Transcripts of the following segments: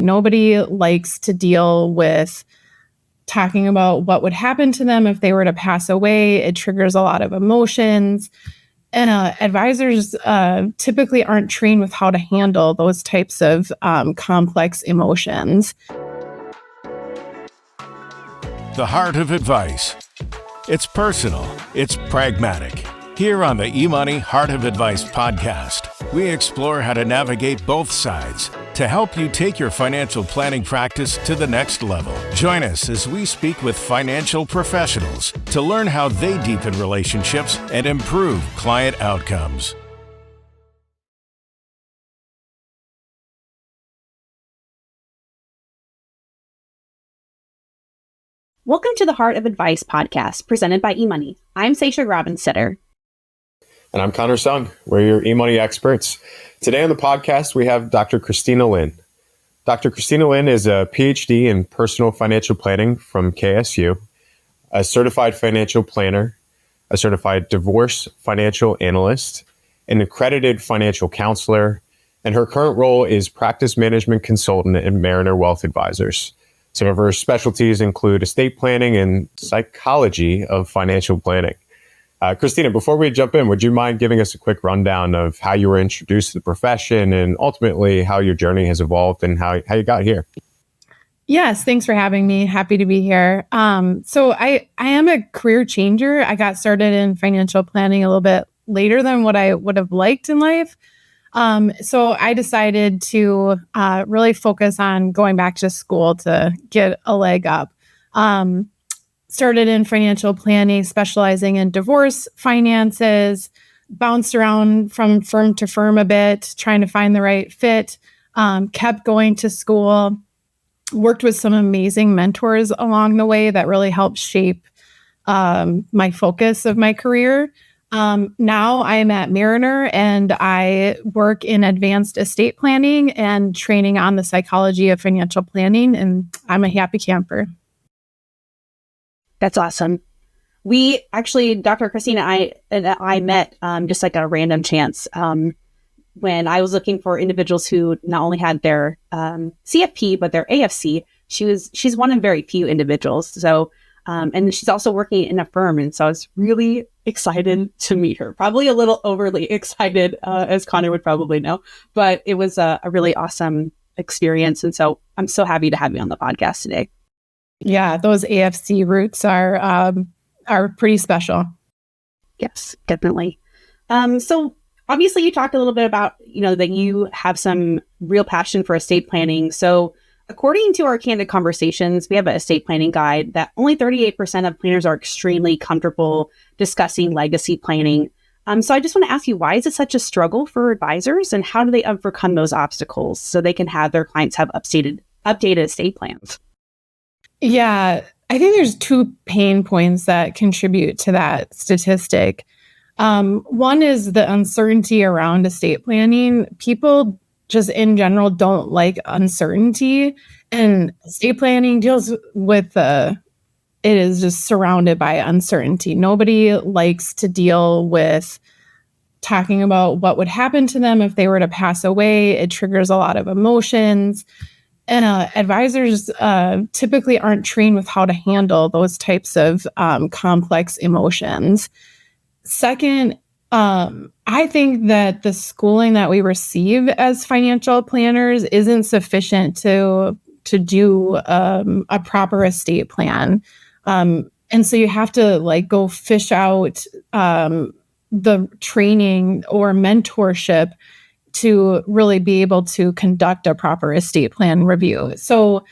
Nobody likes to deal with talking about what would happen to them if they were to pass away. It triggers a lot of emotions. And advisors typically aren't trained with how to handle those types of complex emotions. The Heart of Advice. It's personal. It's pragmatic. Here on the eMoney Heart of Advice podcast, we explore how to navigate both sides to help you take your financial planning practice to the next level. Join us as we speak with financial professionals to learn how they deepen relationships and improve client outcomes. Welcome to the Heart of Advice podcast presented by eMoney. I'm Sasha Robinsitter. And I'm Connor Sung. We're your eMoney experts. Today on the podcast, we have Dr. Christina Lynn. Dr. Christina Lynn is a PhD in personal financial planning from KSU, a certified financial planner, a certified divorce financial analyst, an accredited financial counselor, and her current role is practice management consultant at Mariner Wealth Advisors. Some of her specialties include estate planning and psychology of financial planning. Christina, before we jump in, would you mind giving us a quick rundown of how you were introduced to the profession and ultimately how your journey has evolved and how you got here? Yes, thanks for having me. Happy to be here. So I am a career changer. I got started in financial planning a little bit later than what I would have liked in life. So I decided to really focus on going back to school to get a leg up. Started in financial planning, specializing in divorce finances, bounced around from firm to firm a bit, trying to find the right fit, kept going to school, worked with some amazing mentors along the way that really helped shape my focus of my career. Now I'm at Mariner and I work in advanced estate planning and training on the psychology of financial planning, and I'm a happy camper. That's awesome. We actually, Dr. Christina, I met just like a random chance when I was looking for individuals who not only had their CFP, but their AFC. She's one of very few individuals. So, and she's also working in a firm. And so I was really excited to meet her, probably a little overly excited, as Connor would probably know, but it was a really awesome experience. And so I'm so happy to have you on the podcast today. Yeah, those AFC roots are pretty special. Yes, definitely. So obviously you talked a little bit about, that you have some real passion for estate planning. So according to our Candid Conversations, we have an estate planning guide that only 38% of planners are extremely comfortable discussing legacy planning. So I just want to ask you, why is it such a struggle for advisors and how do they overcome those obstacles so they can have their clients have updated estate plans? Yeah, I think there's two pain points that contribute to that statistic. One is the uncertainty around estate planning. People just in general don't like uncertainty, and estate planning deals with it is just surrounded by uncertainty. Nobody likes to deal with talking about what would happen to them if they were to pass away. It triggers a lot of emotions. And advisors typically aren't trained with how to handle those types of complex emotions. Second, I think that the schooling that we receive as financial planners isn't sufficient to do a proper estate plan. And so you have to go fish out the training or mentorship to really be able to conduct a proper estate plan review. So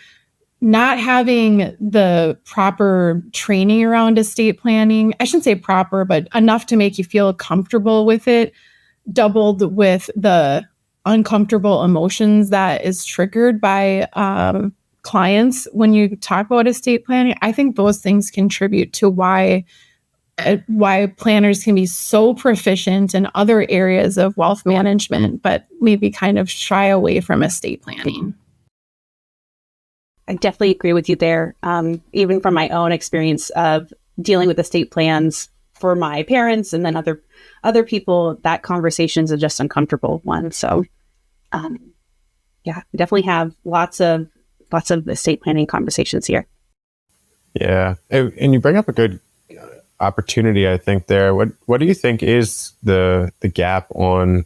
not having the proper training around estate planning, I shouldn't say proper, but enough to make you feel comfortable with it, doubled with the uncomfortable emotions that is triggered by clients when you talk about estate planning, I think those things contribute to why planners can be so proficient in other areas of wealth management, but maybe kind of shy away from estate planning. I definitely agree with you there. Even from my own experience of dealing with estate plans for my parents and then other people, that conversation is just uncomfortable one. So yeah, we definitely have lots of estate planning conversations here. Yeah. And you bring up a good opportunity, I think, there. What do you think is the gap on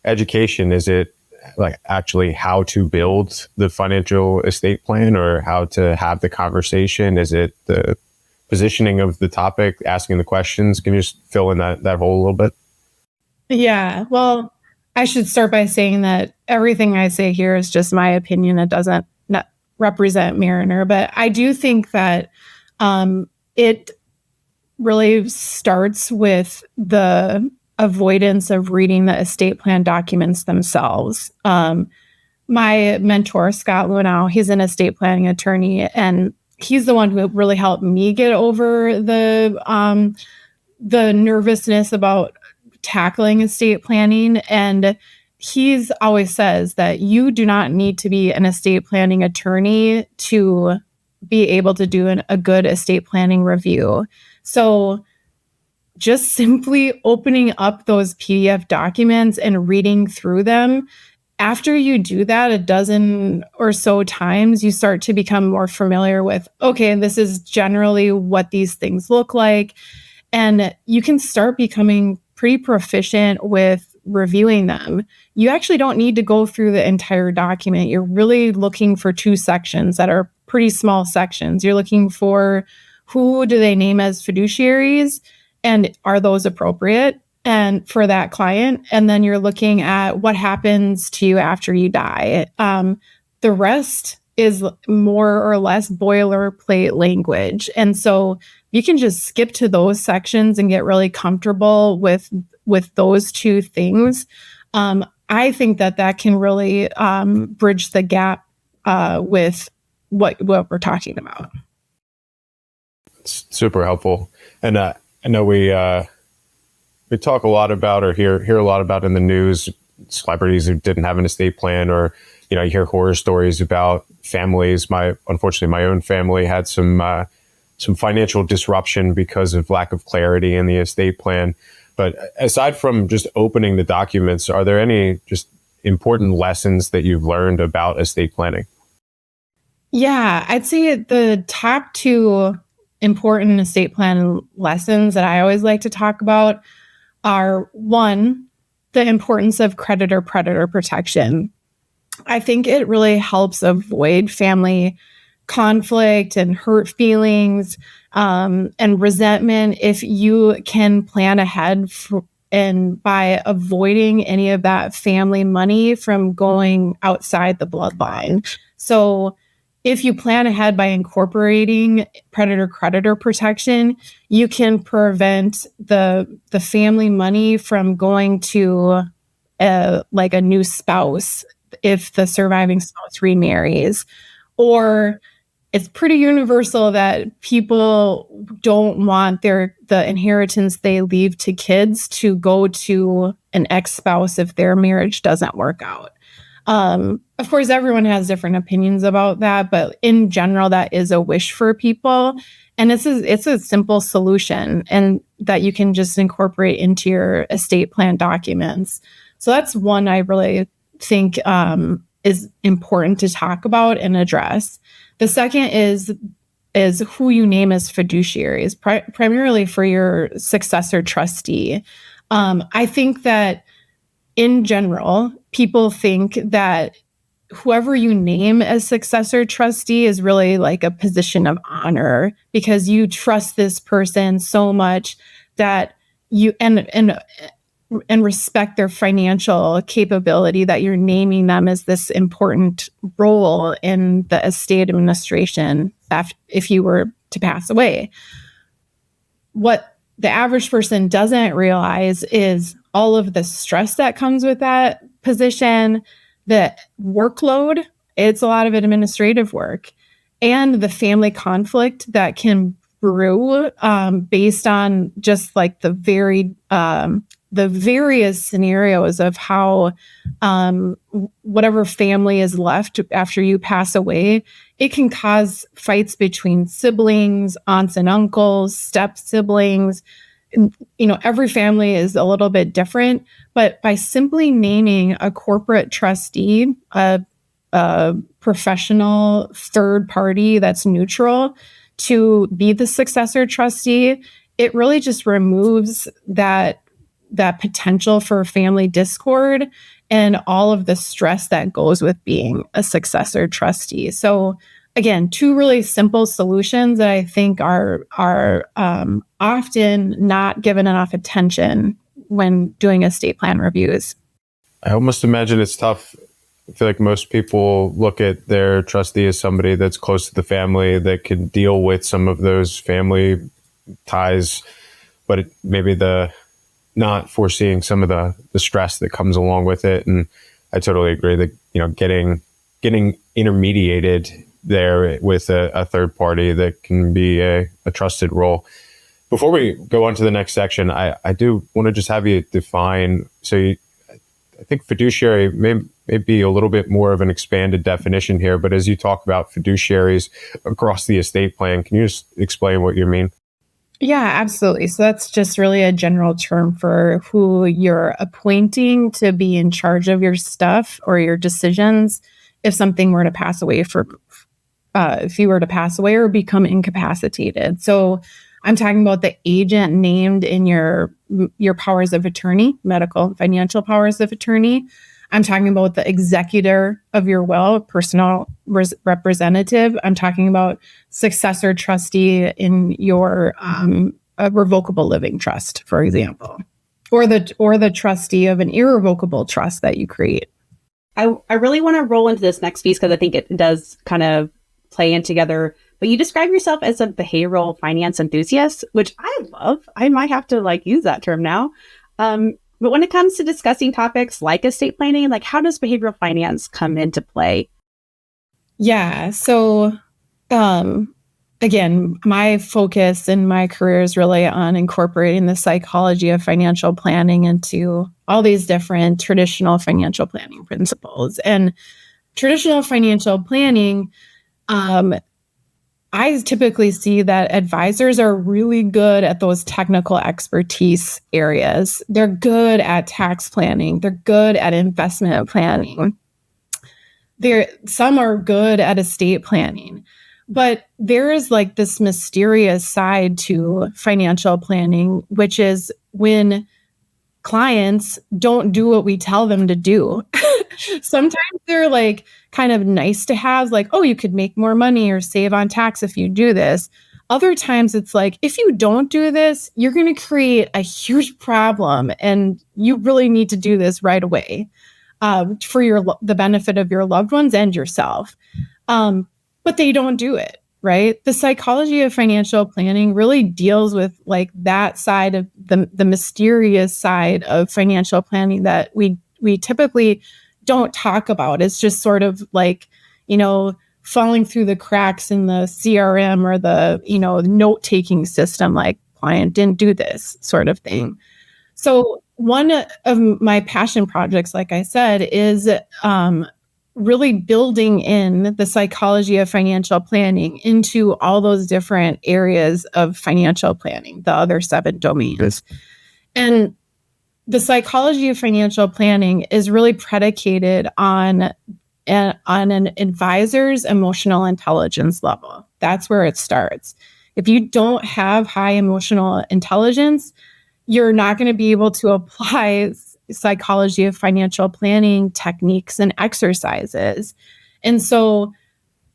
education? Is it like actually how to build the financial estate plan or how to have the conversation? Is it the positioning of the topic, asking the questions? Can you just fill in that hole a little bit? Yeah. Well, I should start by saying that everything I say here is just my opinion. It doesn't not represent Mariner, but I do think that it really starts with the avoidance of reading the estate plan documents themselves. My mentor, Scott Lunau, he's an estate planning attorney, and he's the one who really helped me get over the nervousness about tackling estate planning. And he's always says that you do not need to be an estate planning attorney to be able to do a good estate planning review. So just simply opening up those PDF documents and reading through them, after you do that a dozen or so times, you start to become more familiar with, okay, this is generally what these things look like. And you can start becoming pretty proficient with reviewing them. You actually don't need to go through the entire document. You're really looking for two sections that are pretty small sections. You're looking for who do they name as fiduciaries and are those appropriate and for that client? And then you're looking at what happens to you after you die. The rest is more or less boilerplate language. And so you can just skip to those sections and get really comfortable with those two things. I think that can really bridge the gap with what we're talking about. It's super helpful. And I know we talk a lot about or hear a lot about in the news celebrities who didn't have an estate plan, or you hear horror stories about families. Unfortunately, my own family had some financial disruption because of lack of clarity in the estate plan. But aside from just opening the documents, are there any just important lessons that you've learned about estate planning? Yeah, I'd say the top two important estate plan lessons that I always like to talk about are, one, the importance of creditor-predator protection. I think it really helps avoid family conflict and hurt feelings and resentment if you can plan ahead and by avoiding any of that family money from going outside the bloodline. So if you plan ahead by incorporating predator-creditor protection, you can prevent the family money from going to a new spouse if the surviving spouse remarries. Or it's pretty universal that people don't want the inheritance they leave to kids to go to an ex-spouse if their marriage doesn't work out. Of course, everyone has different opinions about that, but in general, that is a wish for people. And it's a simple solution and that you can just incorporate into your estate plan documents. So that's one I really think is important to talk about and address. The second is who you name as fiduciaries, primarily for your successor trustee. I think that in general, people think that whoever you name as successor trustee is really like a position of honor because you trust this person so much that you and respect their financial capability that you're naming them as this important role in the estate administration if you were to pass away. What the average person doesn't realize is all of the stress that comes with that position, the workload, it's a lot of administrative work, and the family conflict that can brew based on just like the various scenarios of how whatever family is left after you pass away, it can cause fights between siblings, aunts and uncles, step siblings. Every family is a little bit different, but by simply naming a corporate trustee, a a professional third party that's neutral to be the successor trustee, it really just removes that potential for family discord and all of the stress that goes with being a successor trustee. So again, two really simple solutions that I think are often not given enough attention when doing estate plan reviews. I almost imagine it's tough. I feel like most people look at their trustee as somebody that's close to the family that can deal with some of those family ties, but maybe the not foreseeing some of the stress that comes along with it. And I totally agree that, getting intermediated there with a third party that can be a trusted role. Before we go on to the next section, I do want to just have you define, I think fiduciary may be a little bit more of an expanded definition here, but as you talk about fiduciaries across the estate plan, can you just explain what you mean? Yeah, absolutely. So that's just really a general term for who you're appointing to be in charge of your stuff or your decisions if something were to pass away if you were to pass away or become incapacitated. So I'm talking about the agent named in your powers of attorney, medical and financial powers of attorney. I'm talking about the executor of your will, personal representative. I'm talking about successor trustee in your revocable living trust, for example, or the trustee of an irrevocable trust that you create. I really want to roll into this next piece because I think it does kind of play in together. But you describe yourself as a behavioral finance enthusiast, which I love. I might have to use that term now. But when it comes to discussing topics like estate planning, how does behavioral finance come into play? Yeah. So, again, my focus in my career is really on incorporating the psychology of financial planning into all these different traditional financial planning principles. And traditional financial planning, I typically see that advisors are really good at those technical expertise areas. They're good at tax planning. They're good at investment planning. Some are good at estate planning. But there is this mysterious side to financial planning, which is when clients don't do what we tell them to do. Sometimes they're kind of nice to have, oh, you could make more money or save on tax if you do this. Other times it's if you don't do this, you're going to create a huge problem and you really need to do this right away for the benefit of your loved ones and yourself. But they don't do it, right? The psychology of financial planning really deals with that side of the mysterious side of financial planning that we typically don't talk about. It's just sort of falling through the cracks in the CRM or the, note-taking system, client didn't do this sort of thing. So one of my passion projects, like I said, is really building in the psychology of financial planning into all those different areas of financial planning, the other 7 domains. And the psychology of financial planning is really predicated on an advisor's emotional intelligence level. That's where it starts. If you don't have high emotional intelligence, you're not going to be able to apply psychology of financial planning techniques and exercises. And so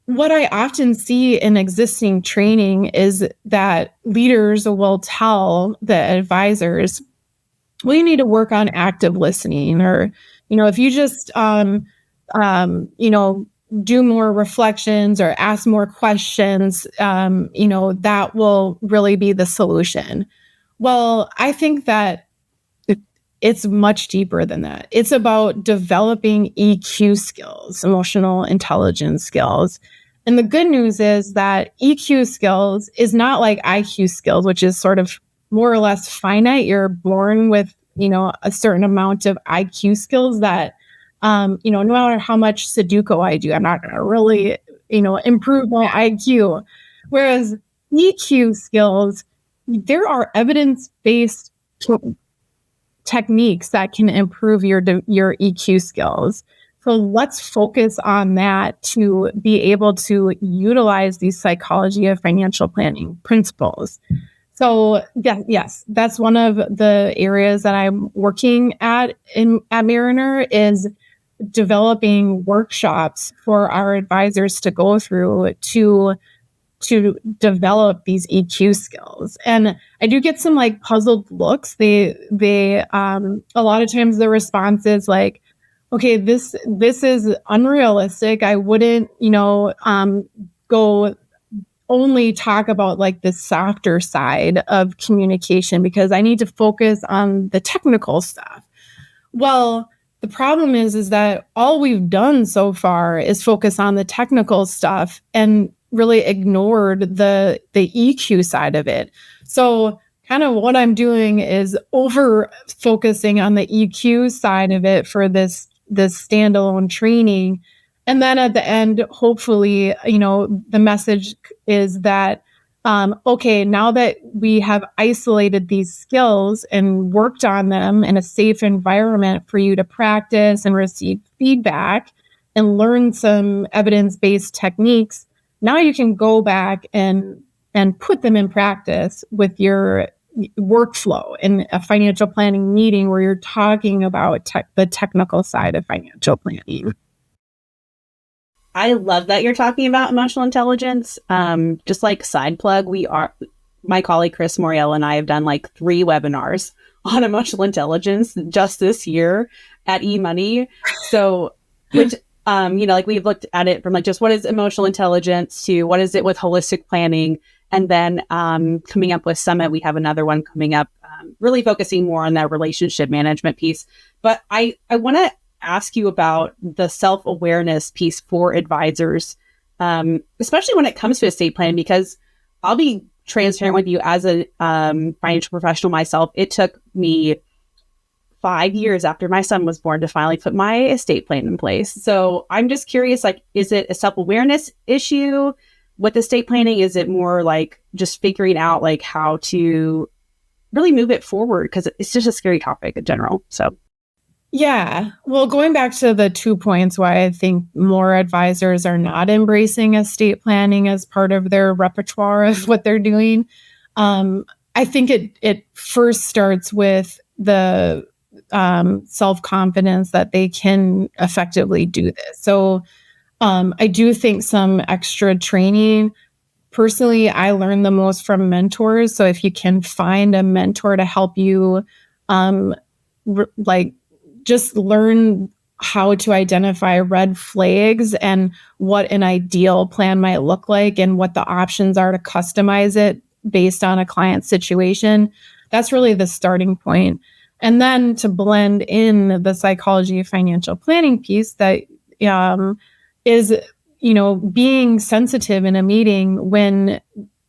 what I often see in existing training is that leaders will tell the advisors, well, you need to work on active listening, or, if you just, do more reflections or ask more questions, that will really be the solution. Well, I think that it's much deeper than that. It's about developing EQ skills, emotional intelligence skills. And the good news is that EQ skills is not like IQ skills, which is sort of more or less finite. You're born with, a certain amount of IQ skills that, no matter how much Sudoku I do, I'm not going to really, improve my IQ. Whereas EQ skills, there are evidence-based techniques that can improve your EQ skills. So let's focus on that to be able to utilize these psychology of financial planning principles. So yes, that's one of the areas that I'm working at Mariner is developing workshops for our advisors to go through to develop these EQ skills. And I do get some like puzzled looks. They a lot of times the response is like, okay, this is unrealistic. I wouldn't, go only talk about like the softer side of communication because I need to focus on the technical stuff. Well, the problem is that all we've done so far is focus on the technical stuff and really ignored the EQ side of it. So kind of what I'm doing is over focusing on the EQ side of it for this standalone training. And then at the end, hopefully, the message is that, okay, now that we have isolated these skills and worked on them in a safe environment for you to practice and receive feedback and learn some evidence-based techniques, now you can go back and put them in practice with your workflow in a financial planning meeting where you're talking about the technical side of financial planning. I love that you're talking about emotional intelligence. Just like side plug, my colleague Chris Moriel and I have done like 3 webinars on emotional intelligence just this year at eMoney. So, which, like we've looked at it from like just what is emotional intelligence to what is it with holistic planning. And then coming up with Summit, we have another one coming up, really focusing more on that relationship management piece. But I want to ask you about the self-awareness piece for advisors, especially when it comes to estate planning, because I'll be transparent with you as a financial professional myself. It took me 5 years after my son was born to finally put my estate plan in place. So I'm just curious, like, is it a self-awareness issue with estate planning? Is it more like just figuring out like how to really move it forward? Because it's just a scary topic in general. So yeah. Well, going back to the 2 points why I think more advisors are not embracing estate planning as part of their repertoire of what they're doing. I think it first starts with the self-confidence that they can effectively do this. So I do think some extra training. Personally, I learn the most from mentors. So if you can find a mentor to help you, just learn how to identify red flags and what an ideal plan might look like and what the options are to customize it based on a client's situation. That's really the starting point. And then to blend in the psychology of financial planning piece that is, being sensitive in a meeting when,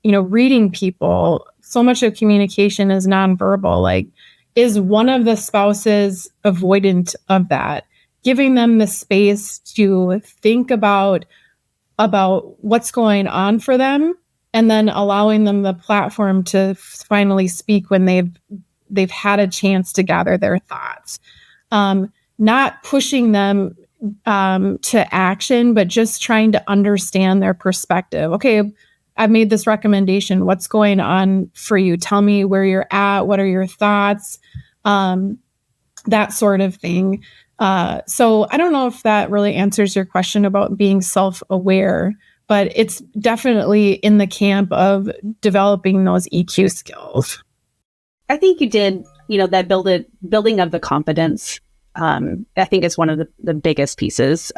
reading people. So much of communication is nonverbal. Like, is one of the spouses avoidant of that? Giving them the space to think about what's going on for them, and then allowing them the platform to finally speak when they've had a chance to gather their thoughts. Not pushing them to action, but just trying to understand their perspective. Okay, I've made this recommendation. What's going on for you? Tell me where you're at. What are your thoughts? That sort of thing. So I don't know if that really answers your question about being self-aware, but it's definitely in the camp of developing those EQ skills. I think you did, that building of the confidence. I think it's one of the biggest pieces.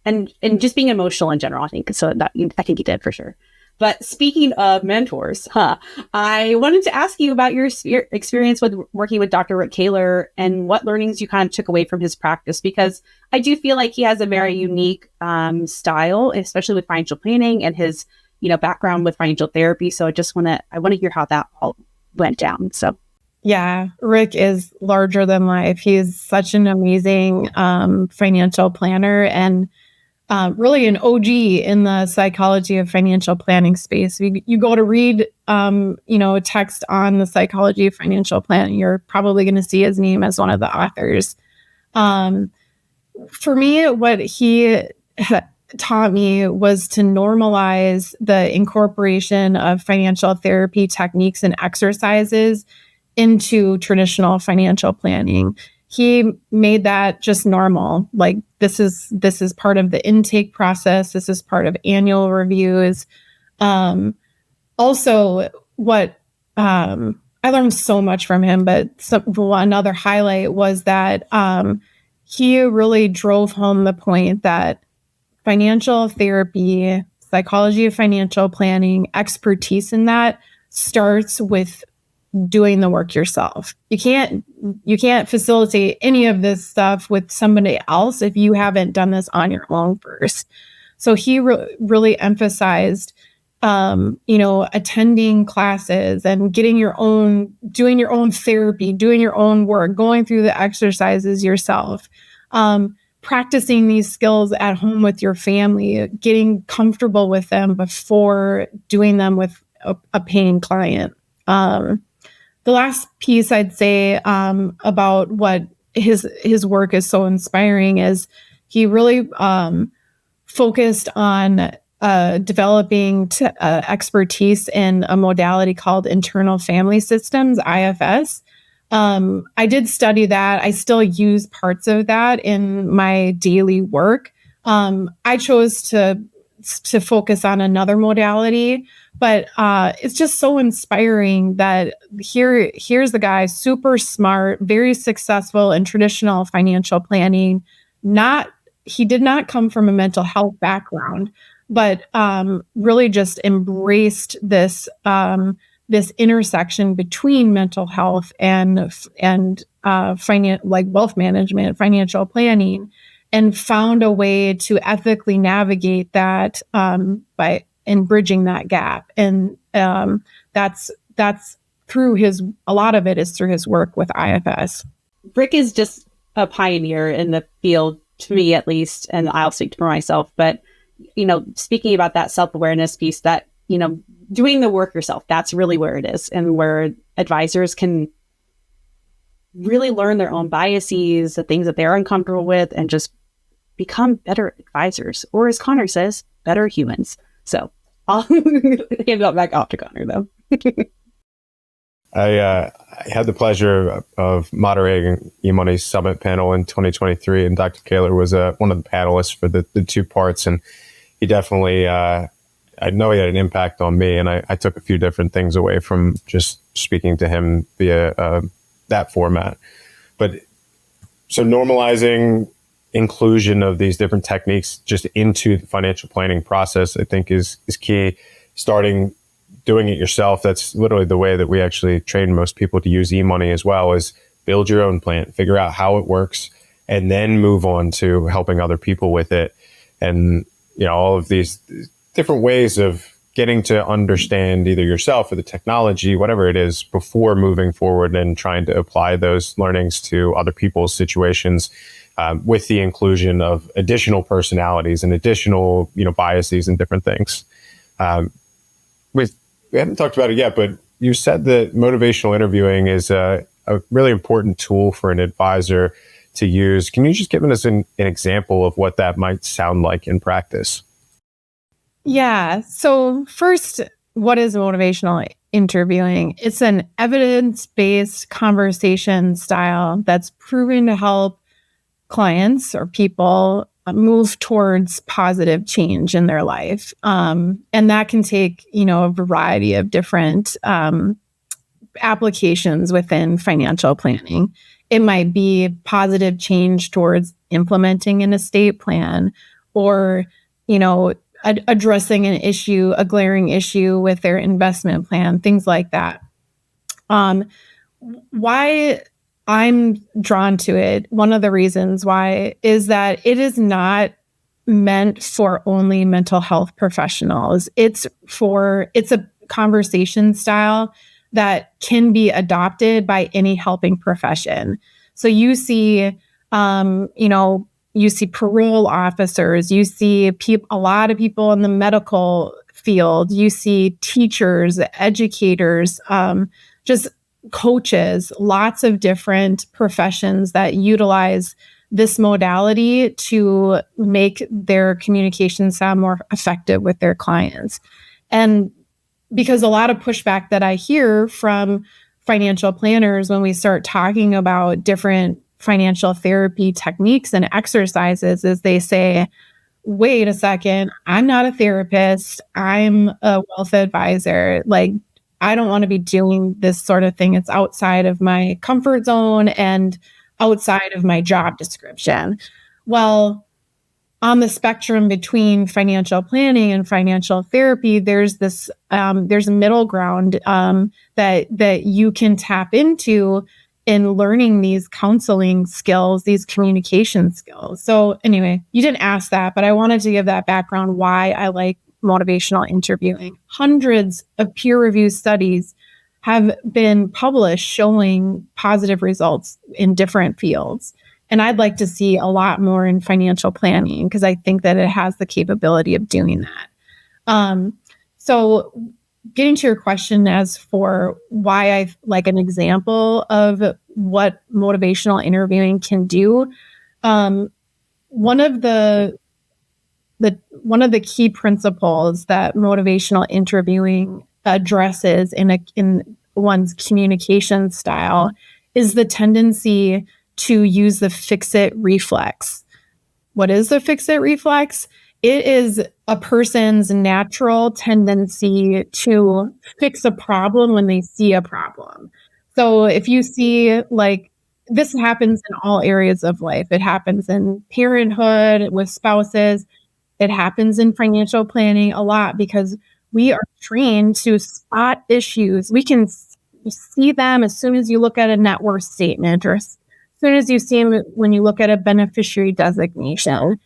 And just being emotional in general, I think. So I think you did for sure. But speaking of mentors, I wanted to ask you about your experience with working with Dr. Rick Kaler and what learnings you kind of took away from his practice, because I do feel like he has a very unique style, especially with financial planning and his, background with financial therapy. So I want to hear how that all went down. So. Yeah, Rick is larger than life. He's such an amazing financial planner and really an OG in the psychology of financial planning space. You go to read, a text on the psychology of financial planning, you're probably going to see his name as one of the authors. For me, what he taught me was to normalize the incorporation of financial therapy techniques and exercises into traditional financial planning. He made that just normal. Like this is part of the intake process. This is part of annual reviews. Also, what I learned so much from him, but another highlight was that he really drove home the point that financial therapy, psychology of financial planning, expertise in that starts with doing the work yourself. You can't facilitate any of this stuff with somebody else if you haven't done this on your own first. So he really emphasized attending classes and doing your own therapy, doing your own work, going through the exercises yourself, practicing these skills at home with your family, getting comfortable with them before doing them with a paying client. The last piece I'd say about what his work is so inspiring is he really focused on developing expertise in a modality called internal family systems, IFS. I did study that. I still use parts of that in my daily work. I chose to focus on another modality, but it's just so inspiring that here's the guy, super smart, very successful in traditional financial planning. He did not come from a mental health background, but really just embraced this intersection between mental health and like wealth management, financial planning, and found a way to ethically navigate that by bridging that gap. And that's through a lot of it is through his work with IFS. Rick is just a pioneer in the field, to me at least, and I'll speak for myself. But speaking about that self-awareness piece, that doing the work yourself, that's really where it is, and where advisors can really learn their own biases, the things that they're uncomfortable with, and just become better advisors, or as Connor says, better humans. So I'll hand it back off to Connor, though. I had the pleasure of moderating eMoney's Summit panel in 2023, and Dr. Kaler was one of the panelists for the 2 parts, and he definitely, I know he had an impact on me, and I took a few different things away from just speaking to him via that format. But so normalizing inclusion of these different techniques just into the financial planning process, I think is key. Doing it yourself, that's literally the way that we actually train most people to use eMoney as well, is build your own plan, figure out how it works, and then move on to helping other people with it. And, all of these different ways of getting to understand either yourself or the technology, whatever it is, before moving forward and trying to apply those learnings to other people's situations, with the inclusion of additional personalities and additional, biases and different things. We haven't talked about it yet, but you said that motivational interviewing is a really important tool for an advisor to use. Can you just give us an example of what that might sound like in practice? Yeah. So first, what is motivational interviewing? It's an evidence-based conversation style that's proven to help clients or people move towards positive change in their life. And that can take, a variety of different applications within financial planning. It might be positive change towards implementing an estate plan, or, addressing an issue, a glaring issue with their investment plan, things like that. Why I'm drawn to it, one of the reasons why, is that it is not meant for only mental health professionals. It's a conversation style that can be adopted by any helping profession. So you see, you see parole officers, you see a lot of people in the medical field, you see teachers, educators, just coaches, lots of different professions that utilize this modality to make their communication sound more effective with their clients. And because a lot of pushback that I hear from financial planners when we start talking about different financial therapy techniques and exercises is they say, wait a second, I'm not a therapist. I'm a wealth advisor. Like, I don't want to be doing this sort of thing. It's outside of my comfort zone and outside of my job description. Well, on the spectrum between financial planning and financial therapy, there's this there's a middle ground that you can tap into in learning these counseling skills, these communication skills. So anyway, you didn't ask that, but I wanted to give that background why I like motivational interviewing. Hundreds of peer-reviewed studies have been published showing positive results in different fields. And I'd like to see a lot more in financial planning because I think that it has the capability of doing that. So getting to your question as for why I like an example of what motivational interviewing can do, one of the key principles that motivational interviewing addresses in one's communication style is the tendency to use the fix-it reflex. What is the fix-it reflex? It is a person's natural tendency to fix a problem when they see a problem. So if you see, like, this happens in all areas of life. It happens in parenthood, with spouses. It happens in financial planning a lot because we are trained to spot issues. We can see them as soon as you look at a net worth statement or as soon as you see them when you look at a beneficiary designation.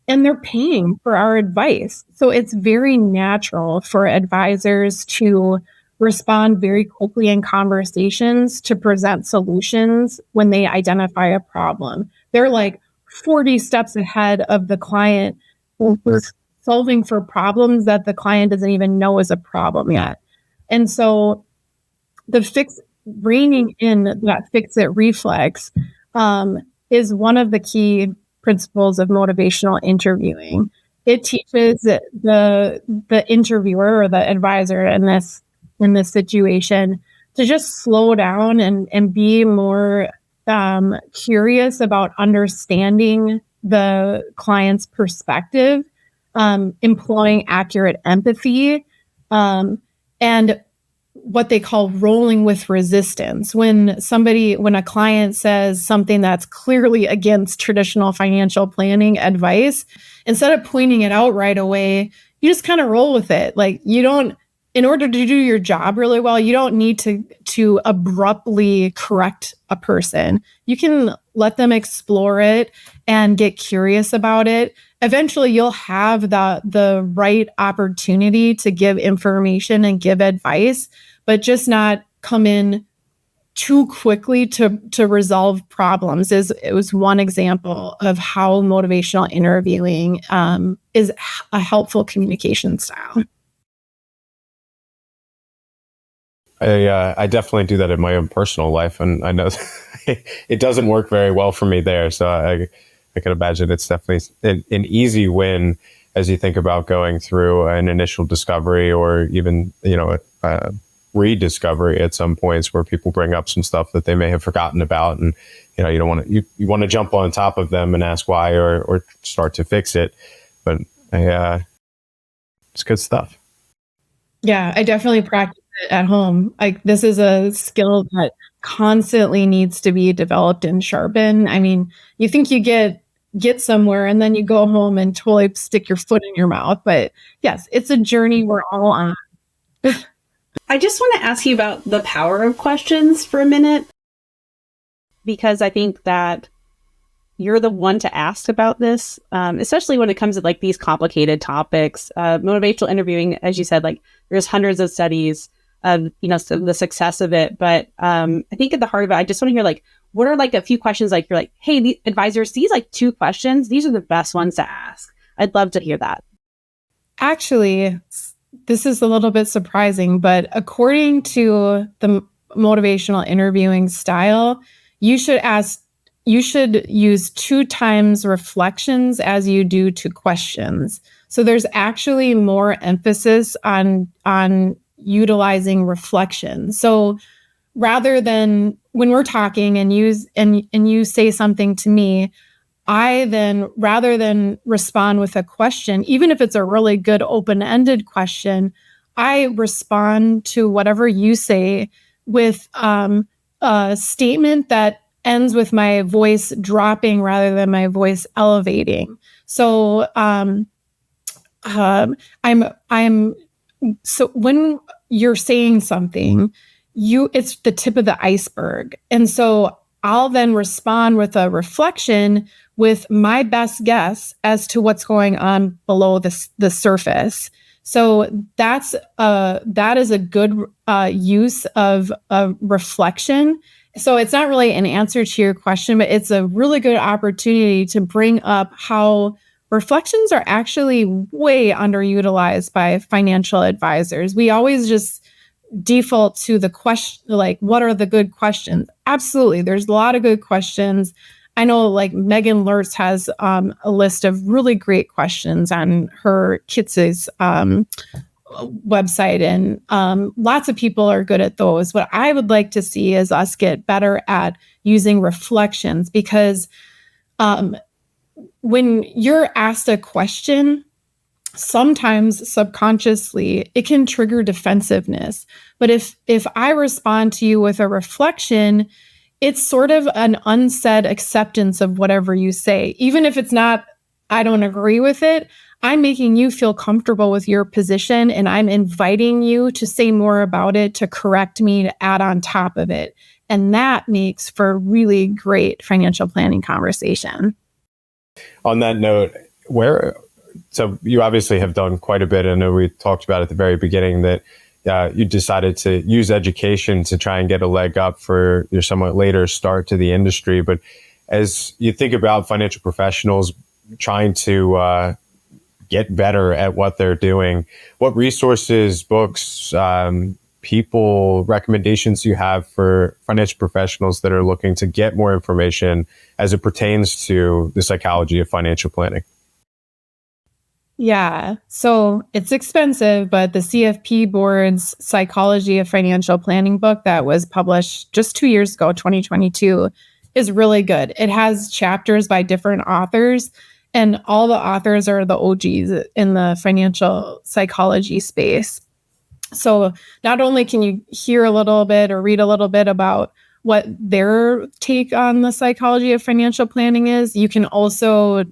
And they're paying for our advice. So it's very natural for advisors to respond very quickly in conversations to present solutions when they identify a problem. They're like 40 steps ahead of the client who's solving for problems that the client doesn't even know is a problem yet. And so bringing in that fix-it reflex is one of the key principles of motivational interviewing. It teaches the interviewer or the advisor in this situation to just slow down and be more curious about understanding the client's perspective, employing accurate empathy, and what they call rolling with resistance. When a client says something that's clearly against traditional financial planning advice, instead of pointing it out right away, you just kind of roll with it. Like, in order to do your job really well, you don't need to abruptly correct a person. You can let them explore it and get curious about it. Eventually, you'll have the right opportunity to give information and give advice, but just not come in too quickly to resolve problems. It was one example of how motivational interviewing is a helpful communication style. I definitely do that in my own personal life, and I know it doesn't work very well for me there. So I can imagine it's definitely an easy win as you think about going through an initial discovery or even, rediscovery at some points where people bring up some stuff that they may have forgotten about, and you don't want to you want to jump on top of them and ask why or start to fix it. But it's good stuff. Yeah, I definitely practice it at home. This is a skill that constantly needs to be developed and sharpened. I mean, you think you get somewhere and then you go home and totally stick your foot in your mouth. But yes, it's a journey we're all on. I just want to ask you about the power of questions for a minute, because I think that you're the one to ask about this, especially when it comes to like these complicated topics. Motivational interviewing, as you said, like there's hundreds of studies of, the success of it. But I think at the heart of it, I just want to hear like, what are like a few questions like you're like, hey, the advisors, these like 2 questions, these are the best ones to ask. I'd love to hear that. Actually, this is a little bit surprising, but according to the motivational interviewing style, you should ask you should use 2 times reflections as you do to questions. So there's actually more emphasis on utilizing reflection. So rather than when we're talking and you say something to me, I then, rather than respond with a question, even if it's a really good open-ended question, I respond to whatever you say with a statement that ends with my voice dropping rather than my voice elevating. So so when you're saying something, it's the tip of the iceberg. And so I'll then respond with a reflection with my best guess as to what's going on below the surface. So that is a good use of a reflection. So it's not really an answer to your question, but it's a really good opportunity to bring up how reflections are actually way underutilized by financial advisors. We always just default to the question, like, what are the good questions? Absolutely. There's a lot of good questions. I know like Megan Lurtz has a list of really great questions on her Kitz's website, and lots of people are good at those. What I would like to see is us get better at using reflections, because when you're asked a question, sometimes subconsciously it can trigger defensiveness. But if I respond to you with a reflection, it's sort of an unsaid acceptance of whatever you say. Even if it's not, I don't agree with it, I'm making you feel comfortable with your position, and I'm inviting you to say more about it, to correct me, to add on top of it. And that makes for a really great financial planning conversation. On that note, so you obviously have done quite a bit. I know we talked about at the very beginning that you decided to use education to try and get a leg up for your somewhat later start to the industry. But as you think about financial professionals trying to get better at what they're doing, what resources, books, people, recommendations you have for financial professionals that are looking to get more information as it pertains to the psychology of financial planning? Yeah, so it's expensive, but the CFP Board's Psychology of Financial Planning book that was published just 2 years ago, 2022, is really good. It has chapters by different authors, and all the authors are the OGs in the financial psychology space. So not only can you hear a little bit or read a little bit about what their take on the psychology of financial planning is, you can also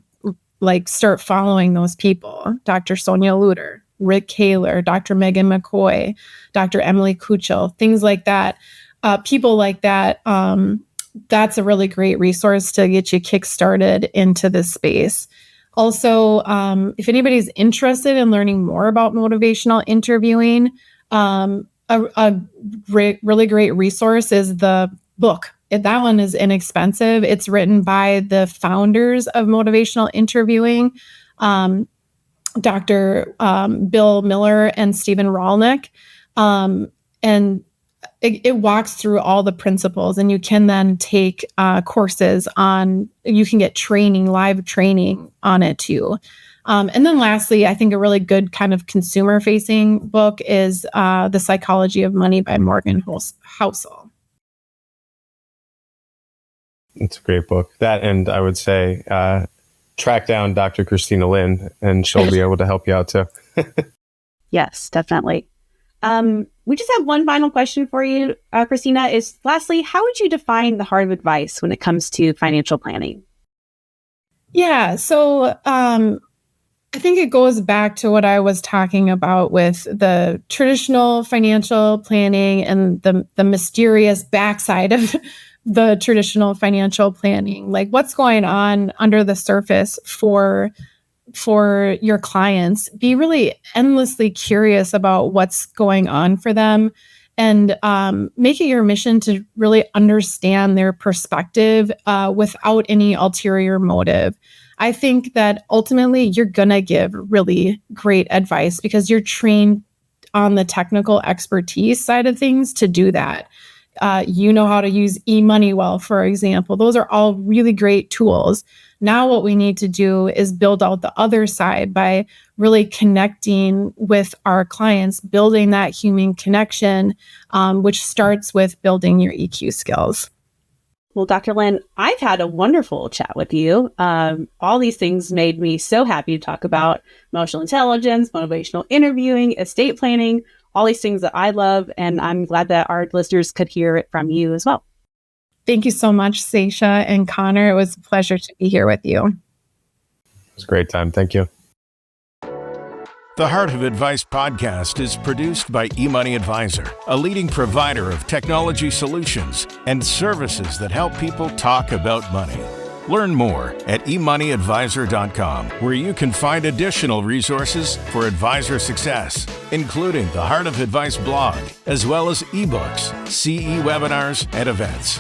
start following those people: Dr. Sonia Luter, Rick Kaler, Dr. Megan McCoy, Dr. Emily Kuchel, things like that. People like that. That's a really great resource to get you kickstarted into this space. Also, if anybody's interested in learning more about motivational interviewing, a really great resource is the book. That one is inexpensive. It's written by the founders of motivational interviewing, Dr. Bill Miller and Stephen Rolnick. And it walks through all the principles, and you can then take courses you can get training, live training on it too. And then lastly, I think a really good kind of consumer-facing book is The Psychology of Money by Morgan Housel. It's a great book. That, and I would say track down Dr. Christina Lynn, and she'll be able to help you out too. Yes, definitely. We just have one final question for you, Christina, is lastly, how would you define the heart of advice when it comes to financial planning? Yeah, so I think it goes back to what I was talking about with the traditional financial planning and the mysterious backside of the traditional financial planning. Like, what's going on under the surface for your clients. Be really endlessly curious about what's going on for them, and make it your mission to really understand their perspective without any ulterior motive. I think that ultimately you're going to give really great advice because you're trained on the technical expertise side of things to do that. You know how to use eMoney well, for example. Those are all really great tools. Now what we need to do is build out the other side by really connecting with our clients, building that human connection, which starts with building your EQ skills. Well, Dr. Lynn, I've had a wonderful chat with you. All these things made me so happy to talk about emotional intelligence, motivational interviewing, estate planning, all these things that I love. And I'm glad that our listeners could hear it from you as well. Thank you so much, Seisha and Connor. It was a pleasure to be here with you. It was a great time. Thank you. The Heart of Advice podcast is produced by eMoney Advisor, a leading provider of technology solutions and services that help people talk about money. Learn more at emoneyadvisor.com, where you can find additional resources for advisor success, including the Heart of Advice blog, as well as ebooks, CE webinars, and events.